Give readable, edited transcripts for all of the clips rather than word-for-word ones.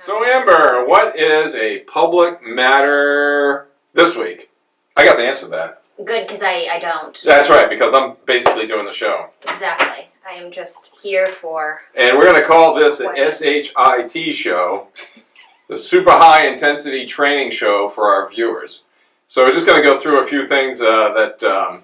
So Amber, what is a public matter this week? I got the answer to that. Good, because I don't. That's right, because I'm basically doing the show. Exactly. I am just here for... And we're going to call this an SHIT show, the Super High Intensity Training Show for our viewers. So we're just going to go through a few things that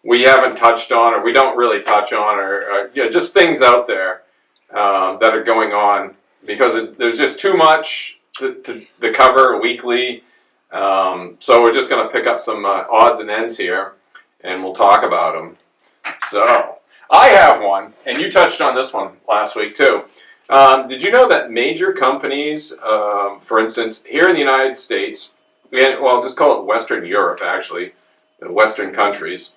we haven't touched on, or we don't really touch on, or just things out there that are going on. Because there's just too much to cover weekly. So we're just going to pick up some odds and ends here, and we'll talk about them. So, I have one, and you touched on this one last week too. Did you know that major companies, for instance, here in the United States, well, just call it Western Europe actually, the Western countries,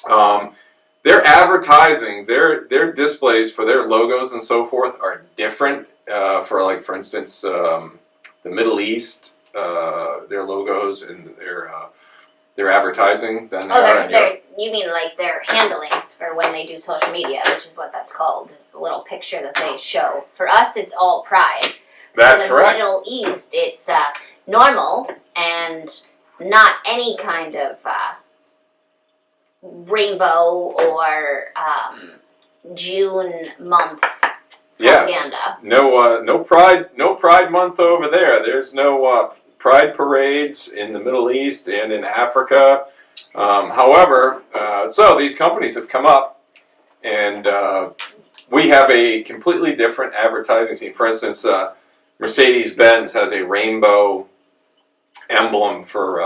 their advertising, their displays for their logos and so forth are different. For instance, the Middle East, their logos and their advertising than you mean like their handlings for when they do social media, which is what that's called, is the little picture that they show. For us, it's all pride. That's correct. In the Middle East, it's normal and not any kind of rainbow or June month propaganda. No pride month over there. There's no pride parades in the Middle East and in Africa. However, so these companies have come up, and we have a completely different advertising scene. For instance, Mercedes-Benz has a rainbow emblem for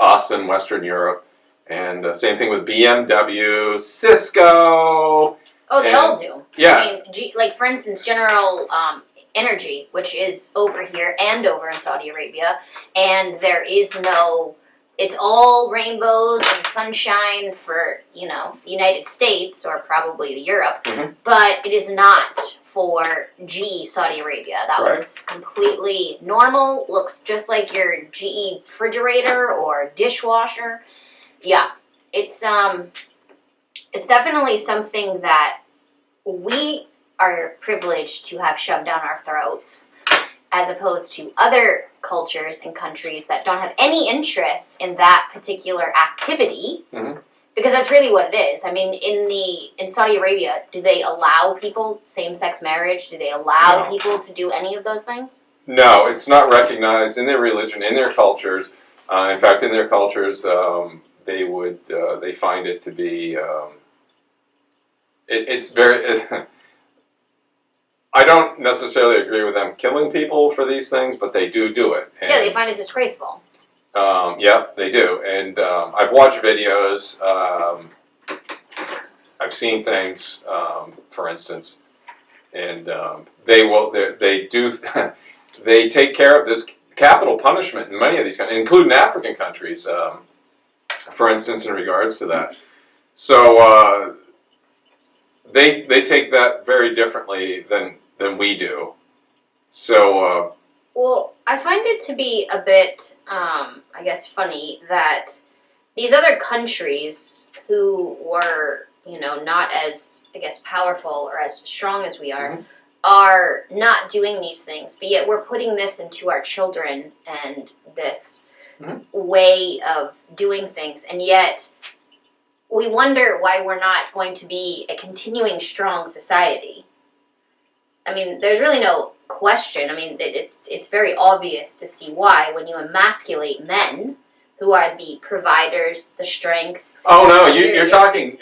us in Western Europe, and same thing with BMW, Cisco. Oh, they all do. Yeah. I mean, like for instance, General Energy, which is over here and over in Saudi Arabia, and there is no. It's all rainbows and sunshine for the United States or probably Europe, but it is not for GE Saudi Arabia. That was completely normal. Looks just like your GE refrigerator or dishwasher. Yeah, it's definitely something that we are privileged to have shoved down our throats, as opposed to other cultures and countries that don't have any interest in that particular activity, because that's really what it is. I mean, in Saudi Arabia, do they allow people same-sex marriage? Do they allow people to do any of those things? No, it's not recognized in their religion, in their cultures. In fact, in their cultures, they find it to be. It's very. I don't necessarily agree with them killing people for these things, but they do it. And yeah, they find it disgraceful. Yeah, they do. And I've watched videos. I've seen things, for instance, and they do. They take care of this capital punishment in many of these countries, including African countries, for instance, in regards to that. So they take that very differently than we do. So well, I find it to be a bit, I guess, funny that these other countries who were, not as, I guess, powerful or as strong as we are not doing these things, but yet we're putting this into our children and this way of doing things, and yet we wonder why we're not going to be a continuing strong society. I mean, there's really no question. I mean, it's very obvious to see why when you emasculate men, who are the providers, the strength. Oh no, you're talking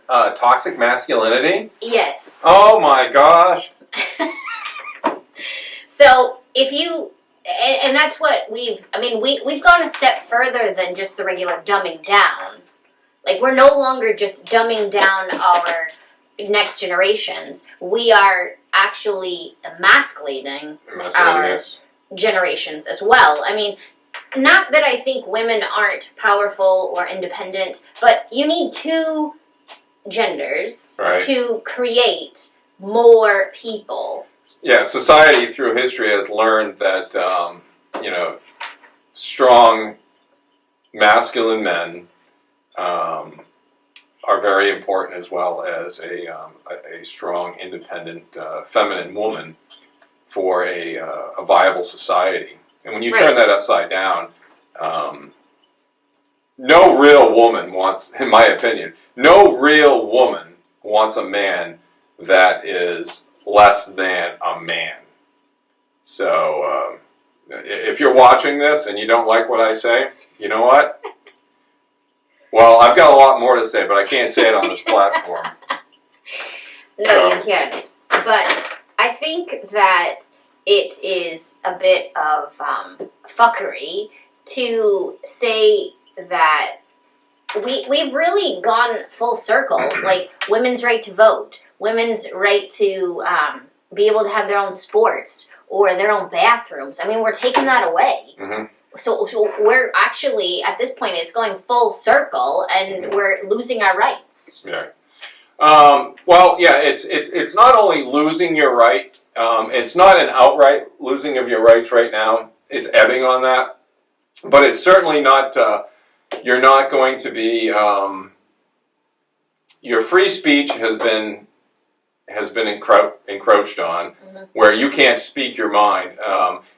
toxic masculinity? Yes. Oh my gosh. So if you, and that's what we've gone a step further than just the regular dumbing down. Like, we're no longer just dumbing down our next generations. We are actually emasculating our generations as well. I mean, not that I think women aren't powerful or independent, but you need two genders to create more people. Yeah, society through history has learned that, strong masculine men are very important, as well as a strong, independent, feminine woman for a viable society. And when you turn that upside down, no real woman wants, in my opinion, no real woman wants a man that is less than a man. So if you're watching this and you don't like what I say, you know what? Well, I've got a lot more to say, but I can't say it on this platform. No, you can't. But I think that it is a bit of fuckery to say that we've really gone full circle. Like women's right to vote, women's right to be able to have their own sports or their own bathrooms. I mean, we're taking that away. Mm-hmm. So we're actually, at this point, it's going full circle, and we're losing our rights. Yeah. Well, yeah, it's not only losing your right, it's not an outright losing of your rights right now. It's ebbing on that. But it's certainly not, you're not going to be, your free speech has been encroached on, where you can't speak your mind.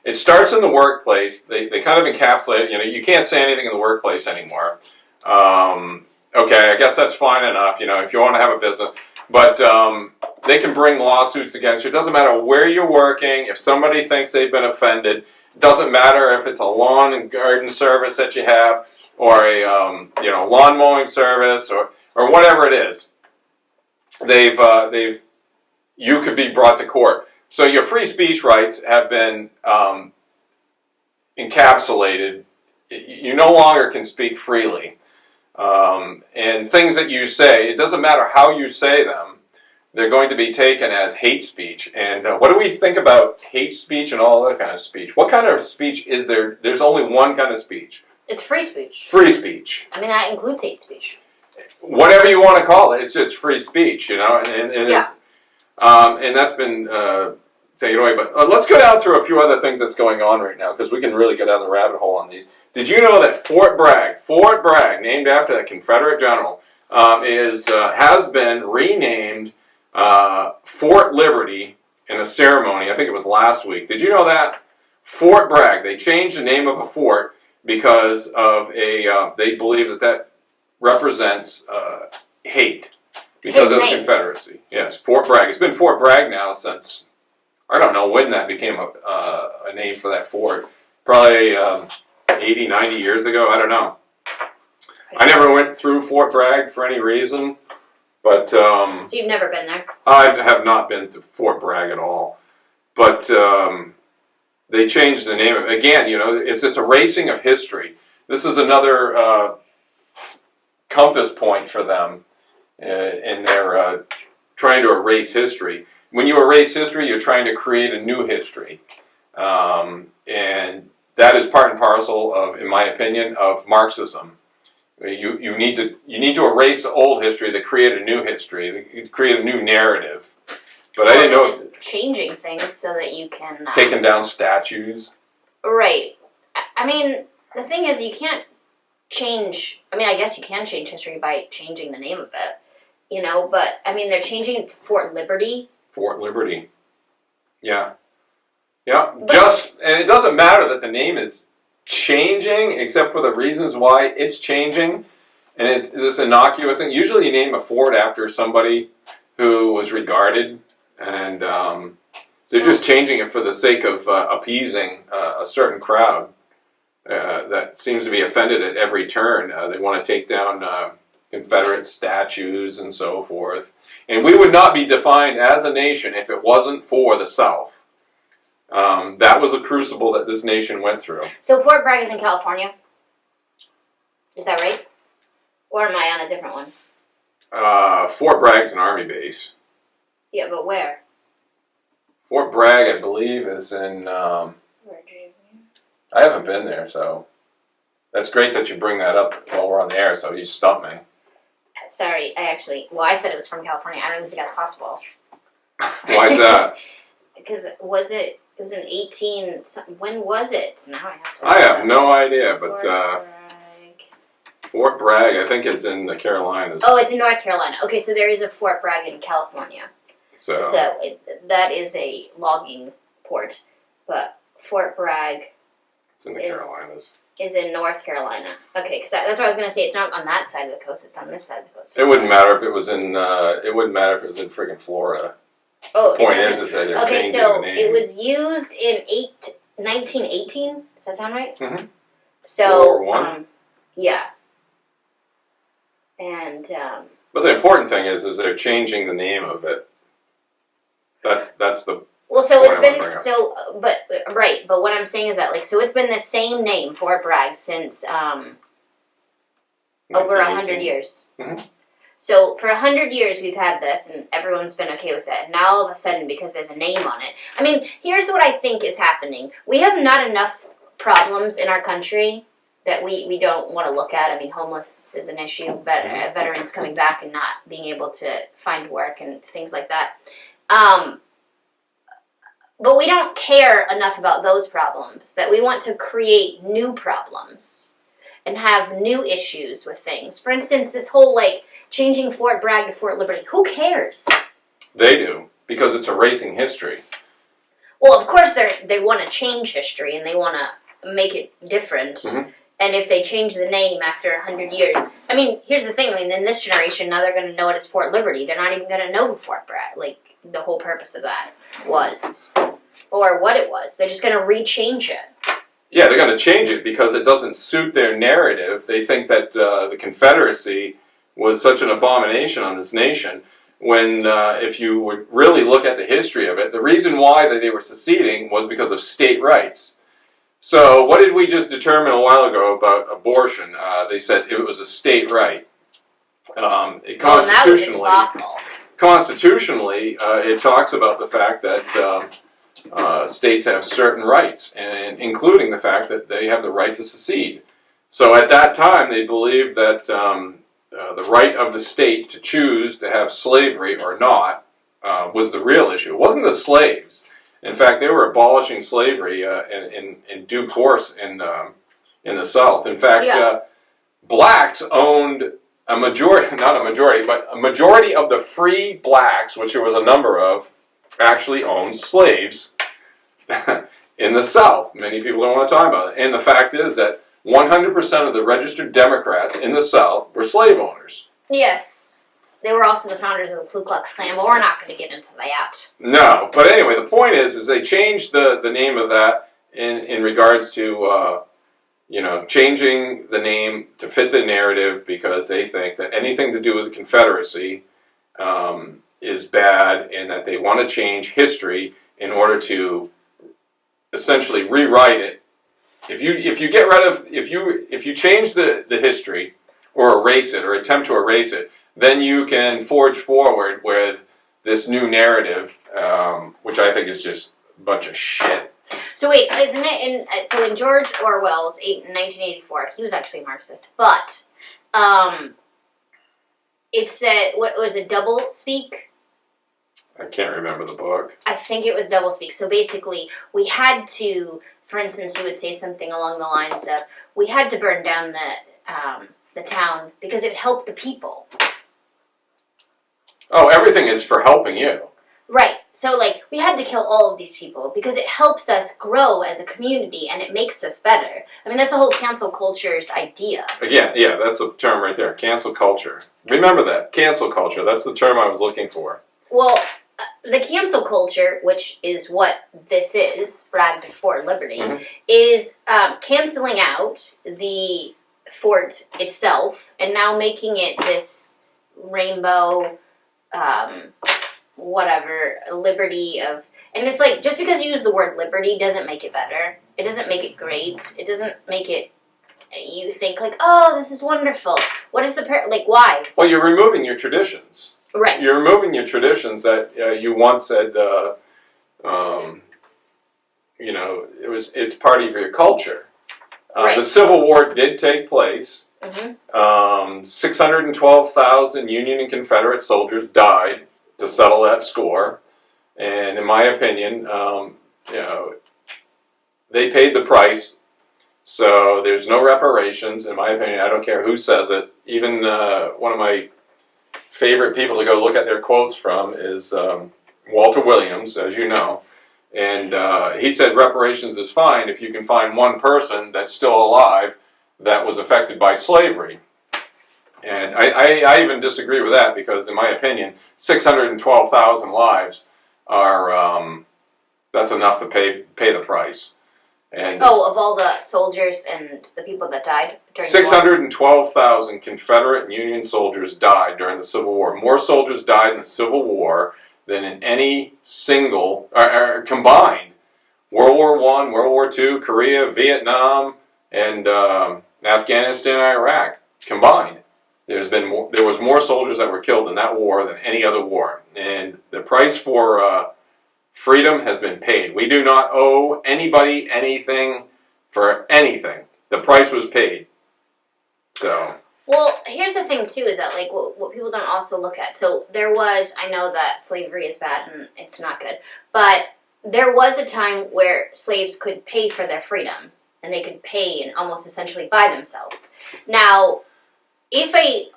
It starts in the workplace. They kind of encapsulate it. You can't say anything in the workplace anymore. Okay, I guess that's fine enough, if you want to have a business. But they can bring lawsuits against you. It doesn't matter where you're working. If somebody thinks they've been offended, it doesn't matter if it's a lawn and garden service that you have, or a lawn mowing service, or whatever it is. You could be brought to court. So your free speech rights have been encapsulated. You no longer can speak freely. And things that you say, it doesn't matter how you say them, they're going to be taken as hate speech. And what do we think about hate speech and all that kind of speech? What kind of speech is there? There's only one kind of speech. It's free speech. Free speech. I mean, that includes hate speech. Whatever you want to call it, it's just free speech, and yeah. And that's been taken away. But let's go down through a few other things that's going on right now, because we can really go down the rabbit hole on these. Did you know that Fort Bragg, named after that Confederate general, has been renamed Fort Liberty in a ceremony? I think it was last week. Did you know that? Fort Bragg. They changed the name of a fort because of they believe that represents hate because of the Confederacy. Yes, Fort Bragg. It's been Fort Bragg now since, I don't know when that became a name for that fort. Probably 80, 90 years ago. I don't know. I never went through Fort Bragg for any reason, but so you've never been there? I have not been to Fort Bragg at all. But they changed the name. Again, it's this erasing of history. This is another compass point for them in their trying to erase history. When you erase history, you're trying to create a new history. And that is part and parcel of, in my opinion, of Marxism. You need to erase the old history to create a new history, to create a new narrative. But I didn't know it's changing things so that you can taking down statues. Right. I mean, the thing is, you can't change. I mean, I guess you can change history by changing the name of it, But I mean, they're changing it to Fort Liberty. Fort Liberty. Yeah. Yeah. And it doesn't matter that the name is changing, except for the reasons why it's changing. And it's this innocuous thing. Usually you name a fort after somebody who was regarded, and they're just changing it for the sake of appeasing a certain crowd that seems to be offended at every turn. They want to take down Confederate statues and so forth. And we would not be defined as a nation if it wasn't for the South. That was a crucible that this nation went through. So Fort Bragg is in California? Is that right? Or am I on a different one? Fort Bragg's an Army base. Yeah, but where? Fort Bragg, I believe, is in... Virginia. I haven't been there, so... That's great that you bring that up while we're on the air, so you stumped me. Sorry, I said it was from California. I don't even think that's possible. Why is that? Because it was in 18... When was it? Now I have no idea, but... Fort Bragg, I think it's in the Carolinas. Oh, it's in North Carolina. Okay, so there is a Fort Bragg in California. So that is a logging port, but Fort Bragg It's in the Carolinas. is in North Carolina. Okay, because that's what I was going to say. It's not on that side of the coast. It's on this side of the coast. It wouldn't matter if it was in. It wouldn't matter if it was in friggin' Florida. Oh, Point it is that they're okay, changing so the name. it was used in 1918. Does that sound right? Mhm. So, World War I? yeah. And But the important thing is they're changing the name of it. That's the. well, so Why it's don't I been bring up- so, but right. But what I'm saying is that so it's been the same name, Fort Bragg, since over 100 1918. years. Mhm. So for 100 years we've had this, and everyone's been okay with it. Now all of a sudden, because there's a name on it, I mean, here's what I think is happening: we have not enough problems in our country that we don't want to look at. I mean, homeless is an issue, but veterans coming back and not being able to find work and things like that. But we don't care enough about those problems that we want to create new problems and have new issues with things. For instance, this whole changing Fort Bragg to Fort Liberty. Who cares? They do because it's erasing history. Well, of course they want to change history and they want to make it different. Mhm. And if they change the name after 100 years, I mean, here's the thing. I mean, in this generation, now they're going to know it as Fort Liberty. They're not even going to know who Fort Bragg, the whole purpose of that was, or what it was. They're just going to rechange it. Yeah, they're going to change it because it doesn't suit their narrative. They think that the Confederacy was such an abomination on this nation. When, if you would really look at the history of it, the reason why they were seceding was because of state rights. So, what did we just determine a while ago about abortion? They said it was a state right. Constitutionally, it talks about the fact that states have certain rights, and including the fact that they have the right to secede. So, at that time, they believed that the right of the state to choose to have slavery or not was the real issue. It wasn't the slaves. In fact, they were abolishing slavery in due course in the South. In fact, blacks owned a majority, not a majority, but a majority of the free blacks, which there was a number of, actually owned slaves in the South. Many people don't want to talk about it. And the fact is that 100% of the registered Democrats in the South were slave owners. Yes. They were also the founders of the Ku Klux Klan, but we're not going to get into that. No, but anyway, the point is they changed the name of that in regards to, changing the name to fit the narrative because they think that anything to do with the Confederacy is bad and that they want to change history in order to essentially rewrite it. If you get rid of if you change the history or erase it or attempt to erase it, then you can forge forward with this new narrative, which I think is just a bunch of shit. So wait, isn't it in George Orwell's 1984? He was actually a Marxist, but it said, what was it, double speak? I can't remember the book. I think it was double speak. So basically, we had to, for instance, you would say something along the lines of, we had to burn down the town because it helped the people. Oh, everything is for helping you. Right. So, we had to kill all of these people because it helps us grow as a community and it makes us better. I mean, that's the whole cancel culture's idea. Again, yeah, that's a term right there. Cancel culture. Remember that. Cancel culture. That's the term I was looking for. Well, the cancel culture, which is what this is, Bragg to Fort Liberty, is canceling out the fort itself and now making it this rainbow... liberty of, and it's just because you use the word liberty doesn't make it better. It doesn't make it great. It doesn't make it, you think oh, this is wonderful. What is the, why? Well, you're removing your traditions. Right. You're removing your traditions that you once said, it's part of your culture. Right. The Civil War did take place. Mm-hmm. 612,000 Union and Confederate soldiers died to settle that score, and in my opinion, they paid the price. So there's no reparations. In my opinion, I don't care who says it. Even one of my favorite people to go look at their quotes from is Walter Williams, as you know, And he said reparations is fine if you can find one person that's still alive that was affected by slavery. And I even disagree with that because, in my opinion, 612,000 lives are that's enough to pay the price. And of all the soldiers and the people that died during the war? 612,000 Confederate and Union soldiers died during the Civil War. More soldiers died in the Civil War than in any single, combined, World War I, World War II, Korea, Vietnam, and Afghanistan and Iraq combined. There was more soldiers that were killed in that war than any other war. And the price for freedom has been paid. We do not owe anybody anything for anything. The price was paid. So. Well, here's the thing too, is that like what people don't also look at. So there was, I know that slavery is bad and it's not good, but there was a time where slaves could pay for their freedom, and they could pay and almost essentially buy themselves. Now, if a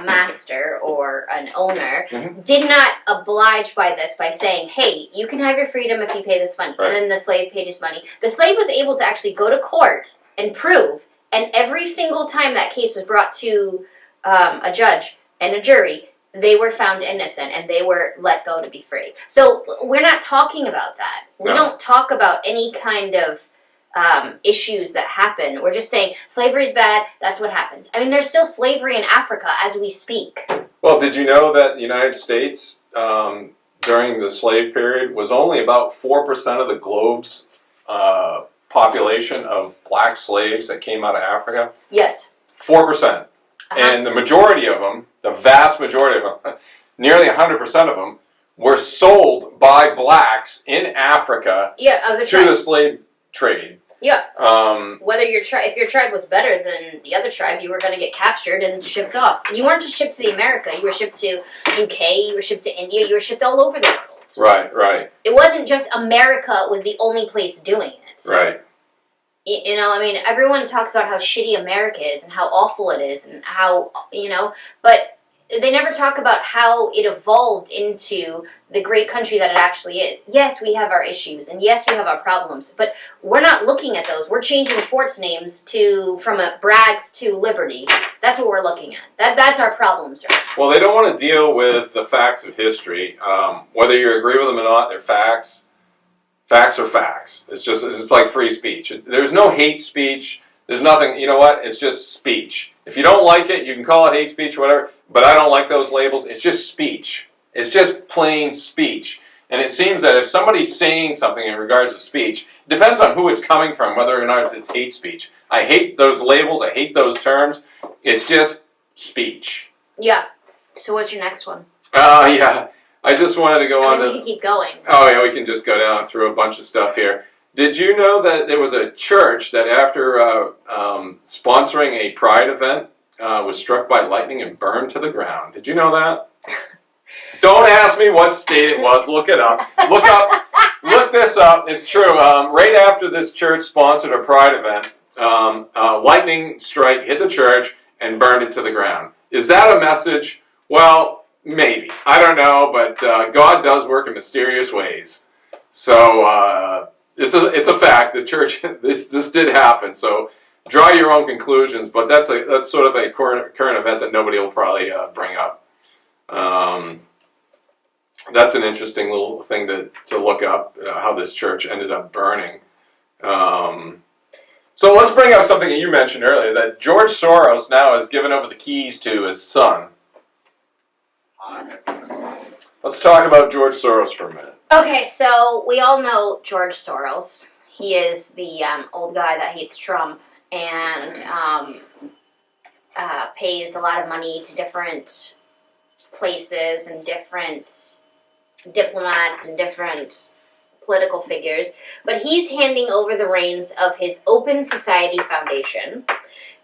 master or an owner did not oblige by this by saying, hey, you can have your freedom if you pay this money, right. And then the slave paid his money, the slave was able to actually go to court and prove, and every single time that case was brought to a judge and a jury, they were found innocent and they were let go to be free. So we're not talking about that. We don't talk about any kind of issues that happen. We're just saying slavery's bad, that's what happens. I mean, there's still slavery in Africa as we speak. Well, did you know that the United States, during the slave period, was only about 4% of the globe's population of black slaves that came out of Africa? Yes. 4%. And the majority of them, the vast majority of them, nearly 100% of them, were sold by blacks in Africa to the slave trade. Yeah. Whether if your tribe was better than the other tribe, you were going to get captured and shipped off. And you weren't just shipped to the America. You were shipped to UK. You were shipped to India. You were shipped all over the world. Right, right. It wasn't just America was the only place doing it. Right. You know, I mean, everyone talks about how shitty America is and how awful it is and how, but they never talk about how it evolved into the great country that it actually is. Yes, we have our issues, and yes, we have our problems, but we're not looking at those. We're changing forts names from Bragg's to Liberty. That's what we're looking at. That's our problems right now. Well, they don't want to deal with the facts of history. Whether you agree with them or not, they're facts. Facts are facts. It's like free speech. There's no hate speech. There's nothing, you know what? It's just speech. If you don't like it, you can call it hate speech or whatever, but I don't like those labels. It's just speech. It's just plain speech. And it seems that if somebody's saying something in regards to speech, it depends on who it's coming from, whether or not it's hate speech. I hate those labels. I hate those terms. It's just speech. Yeah. So what's your next one? Yeah. I just wanted to go on to... we can keep going. Oh, yeah, we can just go down through a bunch of stuff here. Did you know that there was a church that after sponsoring a pride event was struck by lightning and burned to the ground? Did you know that? Don't ask me what state it was. Look it up. Look this up. It's true. Right after this church sponsored a pride event, a lightning strike hit the church and burned it to the ground. Is that a message? Well, maybe. I don't know, but God does work in mysterious ways. So... it's a fact. The church, this did happen. So draw your own conclusions. But that's sort of a current event that nobody will probably bring up. That's an interesting little thing to look up, how this church ended up burning. So let's bring up something that you mentioned earlier, that George Soros now has given over the keys to his son. Let's talk about George Soros for a minute. Okay, so we all know George Soros. He is the old guy that hates Trump and pays a lot of money to different places and different diplomats and different political figures. But he's handing over the reins of his Open Society Foundation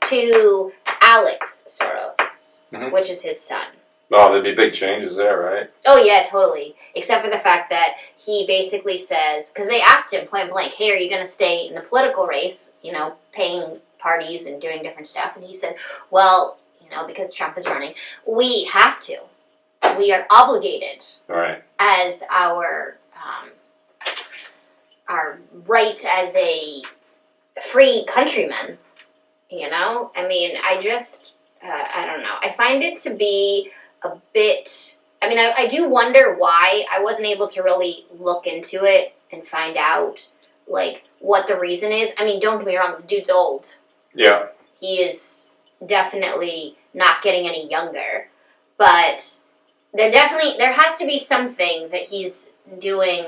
to Alex Soros, which is his son. Oh, there'd be big changes there, right? Oh, yeah, totally. Except for the fact that he basically says, because they asked him point blank, hey, are you going to stay in the political race, paying parties and doing different stuff? And he said, well, because Trump is running, we have to. We are obligated right. as our right as a free countryman. You know, I mean, I just I don't know. I find it to be a bit. I mean, I do wonder why I wasn't able to really look into it and find out like what the reason is. I mean, don't get me wrong, the dude's old. Yeah. He is definitely not getting any younger, but there has to be something that he's doing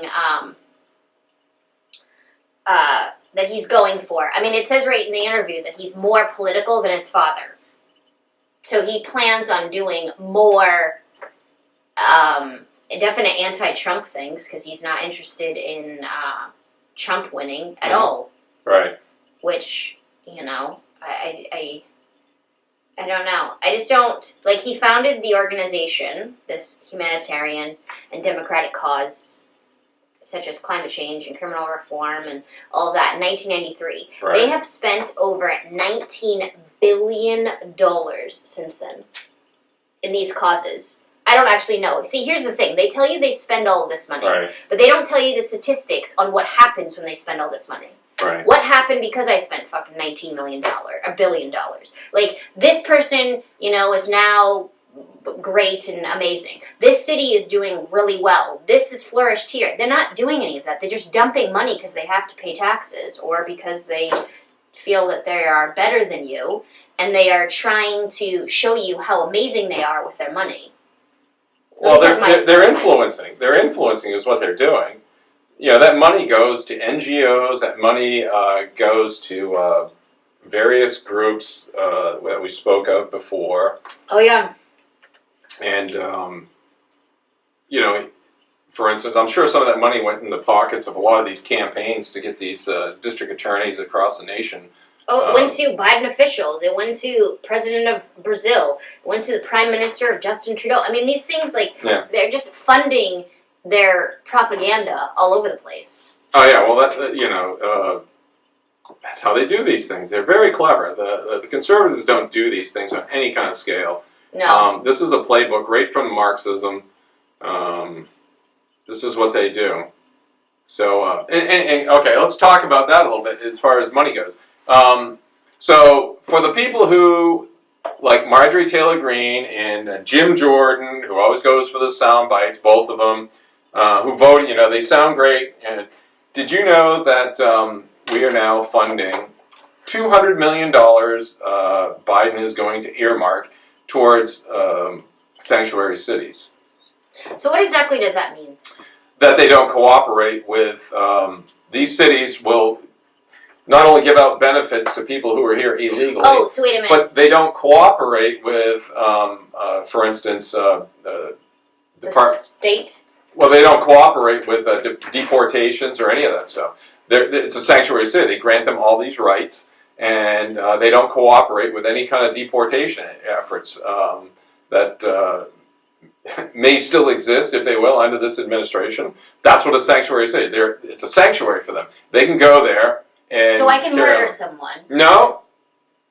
that he's going for. I mean, it says right in the interview that he's more political than his father. So he plans on doing more definite anti-Trump things because he's not interested in Trump winning at all. Right. Which, you know, I don't know. I just don't, like, he founded the organization, this humanitarian and democratic cause, such as climate change and criminal reform and all of that, in 1993. Right. They have spent over $19 billion since then in these causes. I don't actually know. See, here's the thing. They tell you they spend all of this money, Right. but they don't tell you the statistics on what happens when they spend all this money. Right. What happened because I spent fucking $19 billion? Like, this person, you know, is now great and amazing. This city is doing really well. This has flourished here. They're not doing any of that. They're just dumping money because they have to pay taxes or because they feel that they are better than you, and they are trying to show you how amazing they are with their money. Well, they're influencing. They're influencing is what they're doing. You know, that money goes to NGOs. That money goes to various groups that we spoke of before. Oh, yeah. And, you know, for instance, I'm sure some of that money went in the pockets of a lot of these campaigns to get these district attorneys across the nation. Oh, it went to Biden officials. It went to President of Brazil. It went to the Prime Minister of Justin Trudeau. I mean, these things, like, they're just funding their propaganda all over the place. Oh, yeah, well, that's, you know, that's how they do these things. They're very clever. The conservatives don't do these things on any kind of scale. No. This is a playbook right from Marxism. This is what they do. So, okay, let's talk about that a little bit as far as money goes. So, for the people who, like Marjorie Taylor Greene and Jim Jordan, who always goes for the sound bites, both of them, who vote, you know, they sound great. And did you know that we are now funding $200 million Biden is going to earmark towards sanctuary cities? So what exactly does that mean? That they don't cooperate with, these cities will not only give out benefits to people who are here illegally, oh, so wait a minute. but they don't cooperate with, for instance, the state? Well, they don't cooperate with deportations or any of that stuff. It's a sanctuary city. They grant them all these rights, and they don't cooperate with any kind of deportation efforts that may still exist, if they will, under this administration. That's what a sanctuary city. It's a sanctuary for them. They can go there and so I can murder someone. No,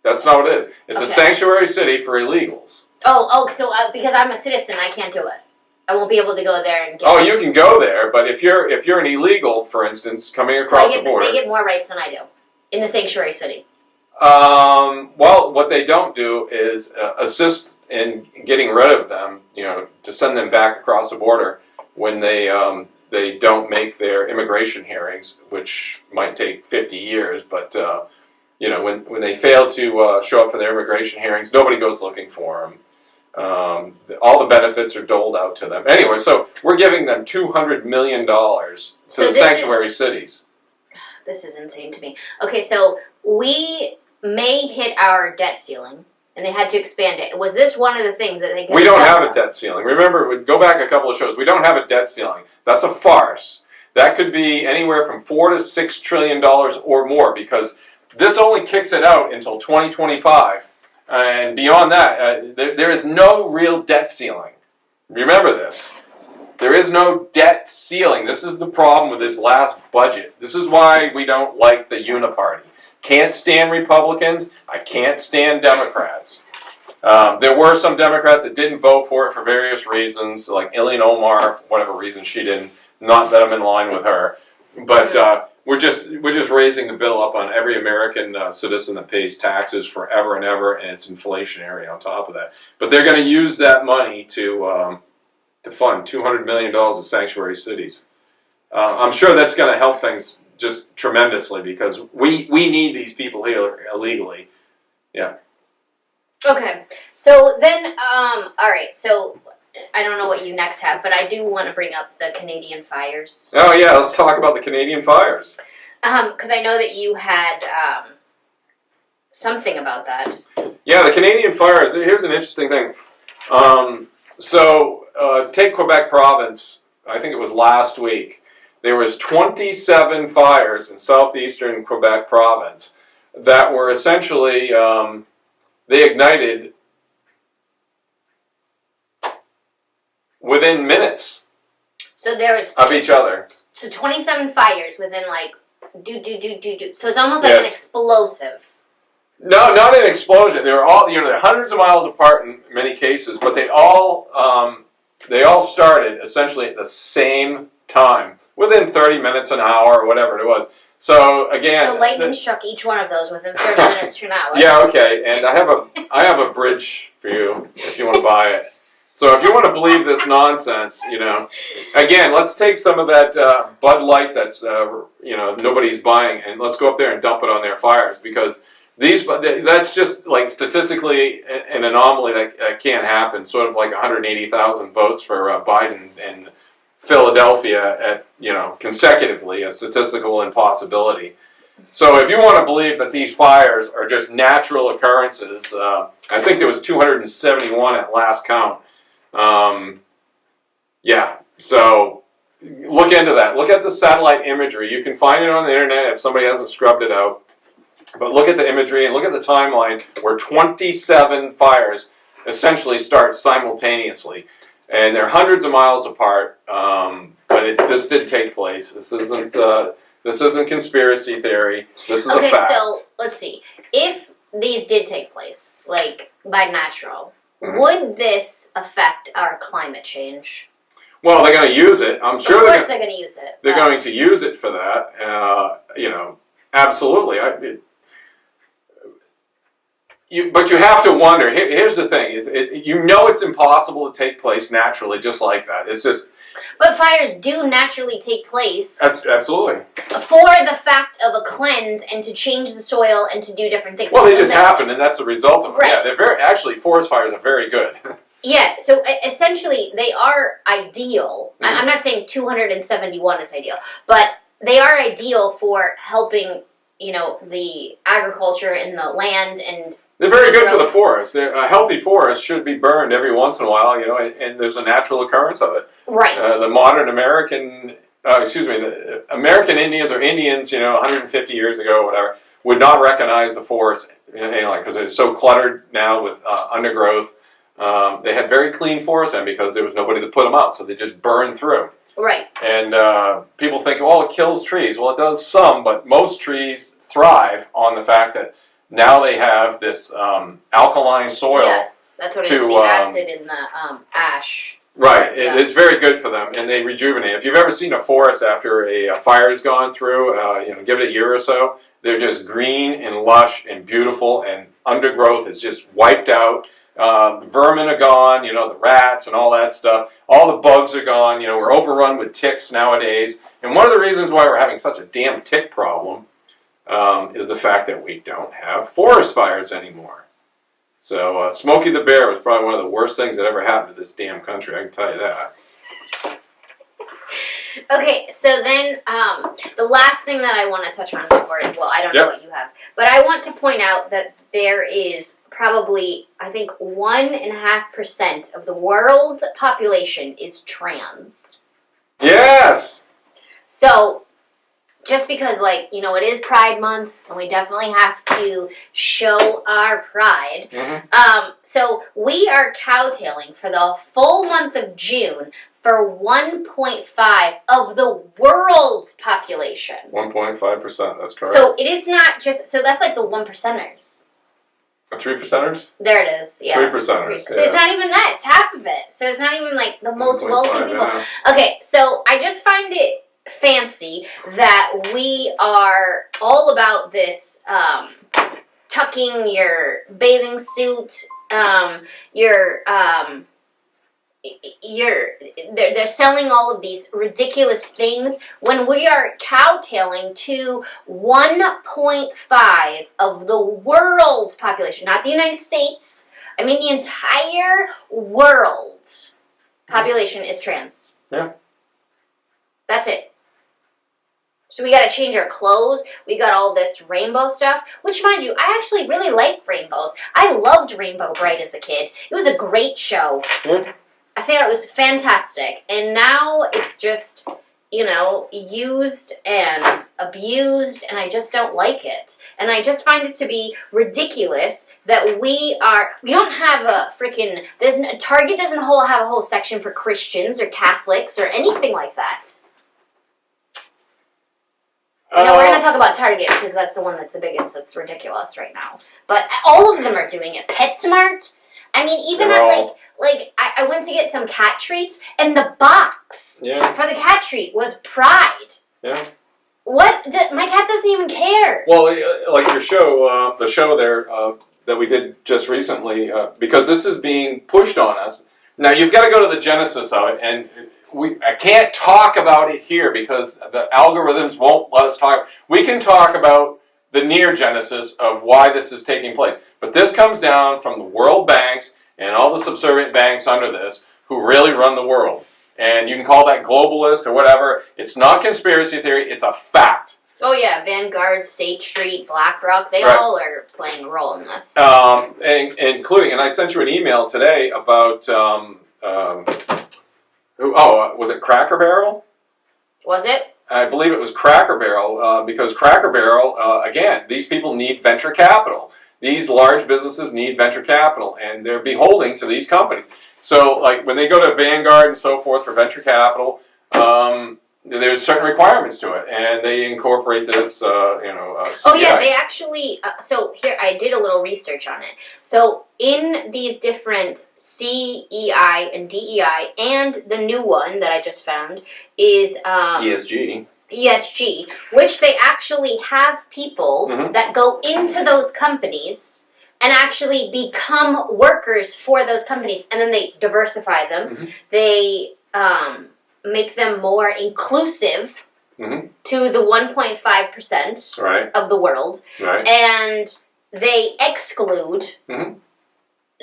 that's not what it is. It's okay. A sanctuary city for illegals. Oh, so because I'm a citizen, I can't do it. I won't be able to go there and get. Oh, you can go there, but if you're an illegal, for instance, coming across the border, they get more rights than I do in the sanctuary city. Well, what they don't do is assist in getting rid of them. You know, to send them back across the border when they don't make their immigration hearings, which might take 50 years. But you know, when they fail to show up for their immigration hearings, nobody goes looking for them. All the benefits are doled out to them. Anyway, so we're giving them $200 million to the sanctuary cities. This is insane to me. Okay, so we may hit our debt ceiling, and they had to expand it. Was this one of the things that they? We don't have a debt ceiling. Remember, go back a couple of shows. We don't have a debt ceiling. That's a farce. That could be anywhere from $4 to $6 trillion or more, because this only kicks it out until 2025. And beyond that, there is no real debt ceiling. Remember this. There is no debt ceiling. This is the problem with this last budget. This is why we don't like the Uniparty. Can't stand Republicans. I can't stand Democrats. There were some Democrats that didn't vote for it for various reasons, like Ilhan Omar, for whatever reason she didn't. Not that I'm in line with her. But we're just raising the bill up on every American citizen that pays taxes forever and ever, and it's inflationary on top of that. But they're going to use that money to fund $200 million of sanctuary cities. I'm sure that's going to help things just tremendously because we need these people here illegally. Yeah. Okay. So then, all right. So I don't know what you next have, but I do want to bring up the Canadian fires. Oh yeah, let's talk about the Canadian fires. Because I know that you had something about that. Yeah, the Canadian fires. Here's an interesting thing. Take Quebec province. I think it was last week. There was 27 fires in southeastern Quebec province that were essentially they ignited within minutes. So there was of each other. So 27 fires within like do. So it's almost like an explosive. No, not an explosion. They were all they're hundreds of miles apart in many cases, but they all started essentially at the same time, within 30 minutes, an hour, or whatever it was. So again, so lightning struck each one of those within 30 minutes to an hour. Yeah, okay. And I have a bridge for you if you want to buy it. So if you want to believe this nonsense, again, let's take some of that Bud Light that's nobody's buying, and let's go up there and dump it on their fires because that's just like statistically an anomaly that can't happen. Sort of like 180,000 votes for Biden in Philadelphia at consecutively, a statistical impossibility. So if you want to believe that these fires are just natural occurrences, I think there was 271 at last count. So look into that. Look at the satellite imagery. You can find it on the internet if somebody hasn't scrubbed it out. But look at the imagery and look at the timeline where 27 fires essentially start simultaneously. And they're hundreds of miles apart, but this did take place. This isn't conspiracy theory. This is a fact. Okay, so let's see. If these did take place, like by natural, would this affect our climate change? Well, they're going to use it. I'm sure they're going to use it. They're going to use it for that. Absolutely. But you have to wonder. Here's the thing: it's impossible to take place naturally, just like that. It's just. But fires do naturally take place. That's absolutely. For the fact of a cleanse and to change the soil and to do different things. Well, they just happen, and that's the result of them. Right. Yeah, they're forest fires are very good. Yeah, so essentially they are ideal. Mm-hmm. I'm not saying 271 is ideal, but they are ideal for helping, the agriculture and the land and. They're very good for the forest. A healthy forest should be burned every once in a while, and there's a natural occurrence of it. Right. The modern American, the American Indians or Indians, 150 years ago or whatever, would not recognize the forest because it's so cluttered now with undergrowth. They had very clean forests then because there was nobody to put them out, so they just burned through. Right. And people think, it kills trees. Well, it does some, but most trees thrive on the fact that now they have this alkaline soil. Yes, that's what it is, the acid in the ash. Right, it's very good for them, and they rejuvenate. If you've ever seen a forest after a fire's gone through, give it a year or so, they're just green and lush and beautiful, and undergrowth is just wiped out. Vermin are gone, the rats and all that stuff. All the bugs are gone. We're overrun with ticks nowadays. And one of the reasons why we're having such a damn tick problem is the fact that we don't have forest fires anymore. So Smokey the Bear was probably one of the worst things that ever happened to this damn country, I can tell you that. Okay, so then the last thing that I want to touch on before, I don't know what you have, but I want to point out that there is probably, I think, 1.5% of the world's population is trans. Yes! So, just because, it is Pride Month, and we definitely have to show our pride. Mm-hmm. So, we are cowtailing for the full month of June for 1.5 of the world's population. 1.5%, that's correct. So, it is not just, so that's like the 1%ers. The 3%ers? There it is, yeah. 3%ers. So it's not even that, it's half of it. So it's not even like the most wealthy people. Yeah. Okay, so I just find it fancy that we are all about this tucking your bathing suit, they're selling all of these ridiculous things when we are cowtailing to 1.5 of the world's population, not the United States. I mean the entire world population is trans. Yeah. That's it. So we got to change our clothes. We got all this rainbow stuff, which, mind you, I actually really like rainbows. I loved Rainbow Bright as a kid. It was a great show. Yeah. I thought it was fantastic. And now it's just, used and abused, and I just don't like it. And I just find it to be ridiculous that we don't have a freaking, Target doesn't have a whole section for Christians or Catholics or anything like that. We're going to talk about Target because that's the one that's the biggest. That's ridiculous right now. But all of them are doing it. PetSmart. I mean, even I went to get some cat treats, and the box for the cat treat was Pride. Yeah. What? My cat doesn't even care. Well, like your show, the show there that we did just recently, because this is being pushed on us. Now, you've got to go to the genesis of it, and I can't talk about it here because the algorithms won't let us talk. We can talk about the near genesis of why this is taking place. But this comes down from the world banks and all the subservient banks under this who really run the world. And you can call that globalist or whatever. It's not conspiracy theory. It's a fact. Oh, yeah. Vanguard, State Street, BlackRock, they all are playing a role in this. Including, and I sent you an email today about... was it Cracker Barrel? Was it? I believe it was Cracker Barrel, because Cracker Barrel, again, these people need venture capital. These large businesses need venture capital, and they're beholding to these companies. So, like, when they go to Vanguard and so forth for venture capital, there's certain requirements to it, and they incorporate this, CDI. Oh, yeah, they actually, so here, I did a little research on it. So, in these different CEI and DEI, and the new one that I just found is... ESG, which they actually have people that go into those companies and actually become workers for those companies, and then they diversify them. They make them more inclusive to the 1.5% of the world, and they exclude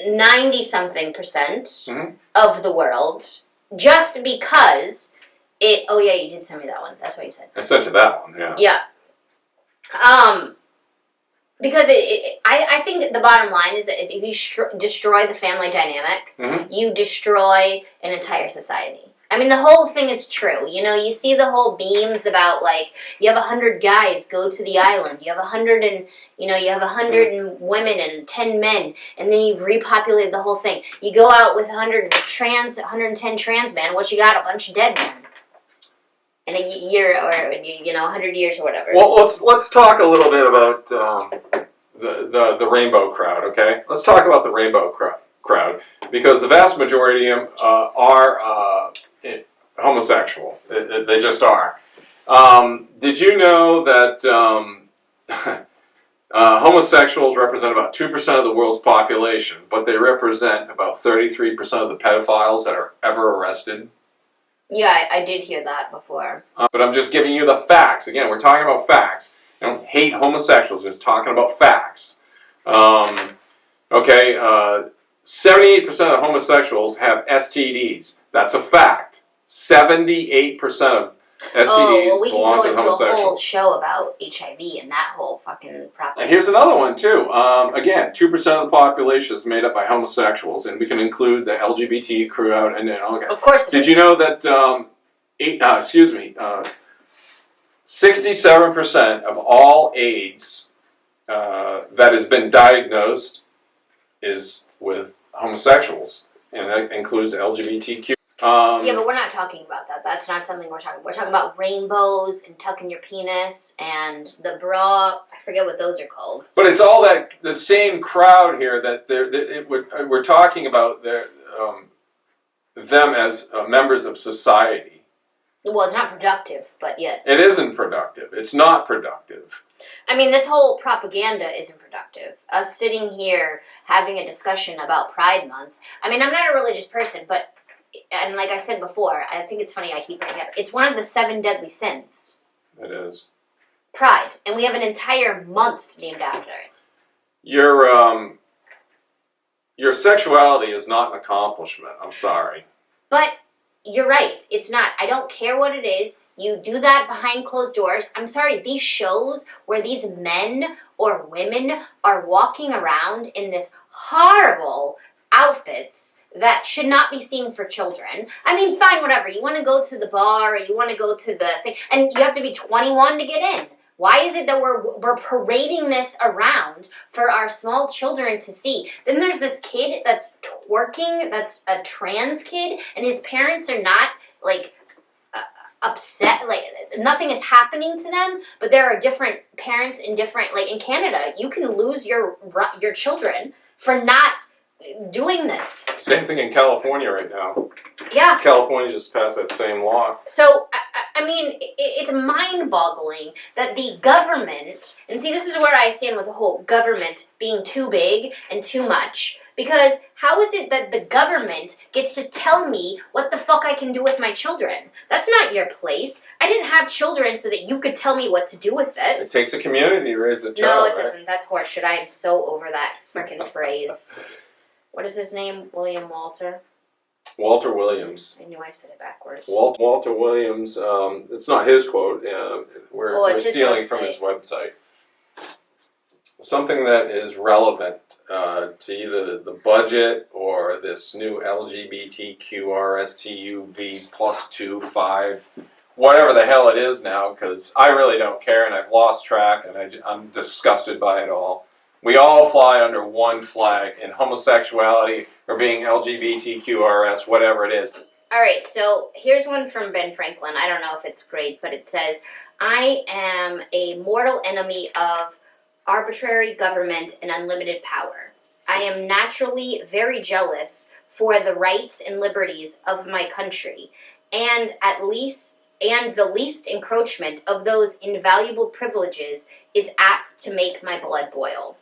90-something% of the world just because it. Oh yeah, you did send me that one. That's what you said. I sent you that one. Yeah. Yeah. Because I think the bottom line is that if you destroy the family dynamic, you destroy an entire society. I mean, the whole thing is true. You see the whole memes about, like, you have 100 guys go to the island. You have 100 and, you have 100 and women and 10 men, and then you've repopulated the whole thing. You go out with 110 trans men. What you got? A bunch of dead men. In a year or 100 years or whatever. Well, let's talk a little bit about the rainbow crowd. Okay, let's talk about the rainbow crowd because the vast majority of them are homosexual. They just are. Did you know that homosexuals represent about 2% of the world's population, but they represent about 33% of the pedophiles that are ever arrested? Yeah, I did hear that before. But I'm just giving you the facts. Again, we're talking about facts. I don't hate homosexuals. We're just talking about facts. 78% of homosexuals have STDs. That's a fact. 78% of STDs we belong can to go into homosexuals. a whole show about HIV and that whole fucking problem. Here's another one, too. Again, 2% of the population is made up by homosexuals, and we can include the LGBT crowd. And of course. Did you know that 67% of all AIDS that has been diagnosed is with homosexuals, and that includes LGBTQ. Yeah, but we're not talking about that. That's not something we're talking about. We're talking about rainbows and tucking your penis and the bra. I forget what those are called. But it's all the same crowd here that we're talking about them as members of society. Well, it's not productive, but yes. It isn't productive. It's not productive. I mean, this whole propaganda isn't productive. Us sitting here having a discussion about Pride Month. I mean, I'm not a religious person, but, and like I said before, I think it's funny I keep bringing it up. It's one of the 7 deadly sins. It is. Pride. And we have an entire month named after it. Your sexuality is not an accomplishment. I'm sorry. But you're right. It's not. I don't care what it is. You do that behind closed doors. I'm sorry. These shows where these men or women are walking around in this horrible outfits that should not be seen for children. I mean, fine, whatever. You want to go to the bar or you want to go to the thing, and you have to be 21 to get in. Why is it that we're parading this around for our small children to see? Then there's this kid that's twerking, that's a trans kid, and his parents are not, like, upset, like, nothing is happening to them, but there are different parents in different, like, in Canada, you can lose your children for not doing this. Same thing in California right now. Yeah. California just passed that same law. So, I mean, it's mind-boggling that the government, and see, this is where I stand with the whole government being too big and too much, because how is it that the government gets to tell me what the fuck I can do with my children? That's not your place. I didn't have children so that you could tell me what to do with it. It takes a community to raise a child. No, it right? doesn't. That's horseshit. I am so over that frickin' phrase. What is his name? William Walter? Walter Williams. I knew I said it backwards. Walter Williams, it's not his quote, we're stealing from his website. Something that is relevant to either the budget or this new LGBTQRSTUV plus 2, 5, whatever the hell it is now, because I really don't care and I've lost track and I'm disgusted by it all. We all fly under one flag in homosexuality or being LGBTQRS, whatever it is. All right, so here's one from Ben Franklin. I don't know if it's great, but it says, I am a mortal enemy of arbitrary government and unlimited power. I am naturally very jealous for the rights and liberties of my country, and the least encroachment of those invaluable privileges is apt to make my blood boil.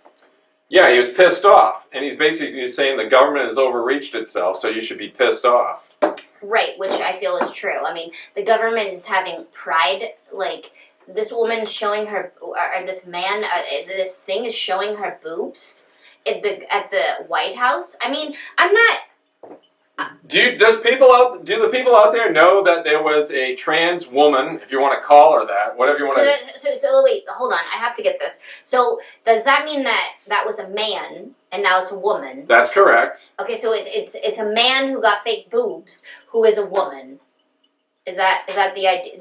Yeah, he was pissed off, and he's basically saying the government has overreached itself, so you should be pissed off. Right, which I feel is true. I mean, the government is having pride, like, this woman showing her, or this man, this thing is showing her boobs at the White House. I mean, I'm not... Do the people out there know that there was a trans woman, if you want to call her that, whatever you want to... So wait, hold on, I have to get this. So, does that mean that was a man, and now it's a woman? That's correct. Okay, so it's a man who got fake boobs, who is a woman. Is that the idea?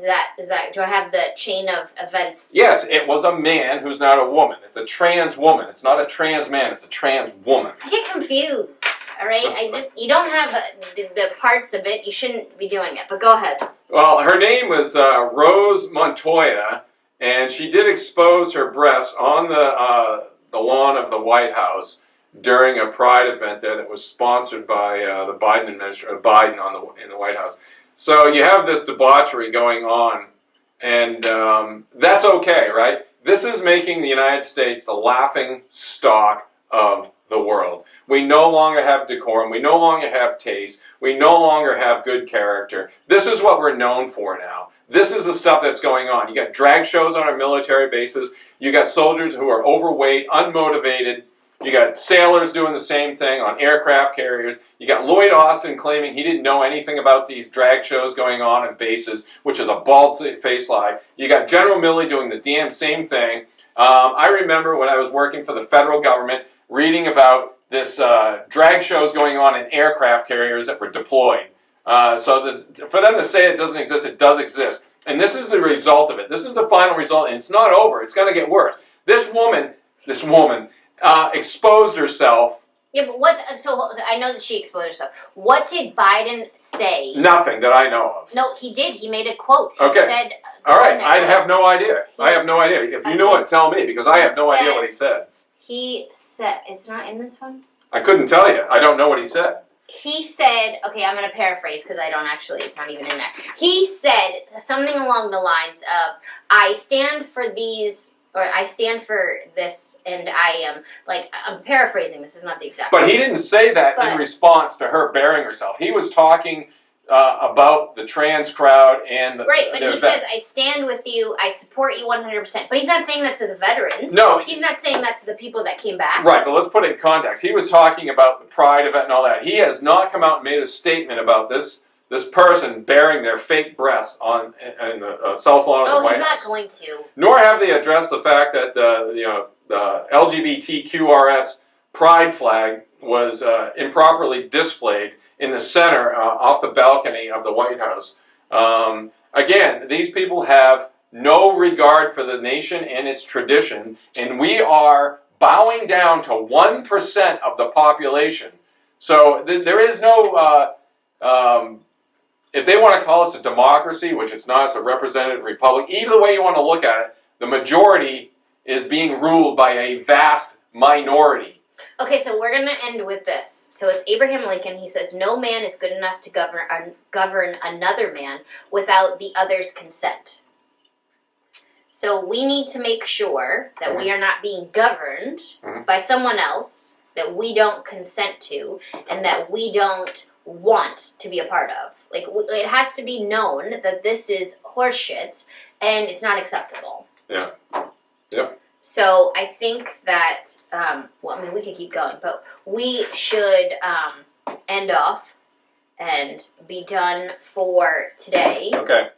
Do I have the chain of events? Yes, it was a man who's not a woman. It's a trans woman. It's not a trans man. It's a trans woman. I get confused. All right, you don't have the parts of it. You shouldn't be doing it. But go ahead. Well, her name was Rose Montoya, and she did expose her breasts on the lawn of the White House during a Pride event there that was sponsored by the Biden administration, Biden in the White House. So you have this debauchery going on, and that's okay, right? This is making the United States the laughing stock of the world. We no longer have decorum. We no longer have taste. We no longer have good character. This is what we're known for now. This is the stuff that's going on. You got drag shows on our military bases. You got soldiers who are overweight, unmotivated. You got sailors doing the same thing on aircraft carriers. You got Lloyd Austin claiming he didn't know anything about these drag shows going on bases, which is a bald-faced lie. You got General Milley doing the damn same thing. I remember when I was working for the federal government reading about this drag shows going on in aircraft carriers that were deployed. For them to say it doesn't exist, it does exist. And this is the result of it. This is the final result, and it's not over. It's going to get worse. This woman exposed herself. Yeah, but so I know that she exposed herself. What did Biden say? Nothing that I know of. No, he did. He made a quote. He okay. said... All right, I have no idea. I have no idea. If you know it, tell me, because I have no idea what he said. He said... It's not in this one? I couldn't tell you. I don't know what he said. he said, okay, I'm going to paraphrase because I don't actually, it's not even in there. He said something along the lines of, I stand for these, or I stand for this, and I am, like, I'm paraphrasing, this is not the exact But he didn't say that in But- response to her burying herself. He was talking about the trans crowd and Right, but their he says, I stand with you, I support you 100%. But he's not saying that to the veterans. No. He's not saying that to the people that came back. Right, but let's put it in context. He was talking about the Pride event and all that. He has not come out and made a statement about this person bearing their fake breasts on in the South Lawn of the Oh, White he's not House. going to. Nor have they addressed the fact that the LGBTQRS pride flag was improperly displayed in the center off the balcony of the White House. Again, these people have no regard for the nation and its tradition, and we are bowing down to 1% of the population. So there is no, if they want to call us a democracy, which it's not, it's a representative republic, either way you want to look at it, the majority is being ruled by a vast minority. Okay, so we're going to end with this. So it's Abraham Lincoln. He says, no man is good enough to govern another man without the other's consent. So we need to make sure that we are not being governed by someone else that we don't consent to and that we don't want to be a part of. Like, it has to be known that this is horseshit and it's not acceptable. Yeah. Yep. So I think that, well, I mean, we could keep going, but we should end off and be done for today. Okay.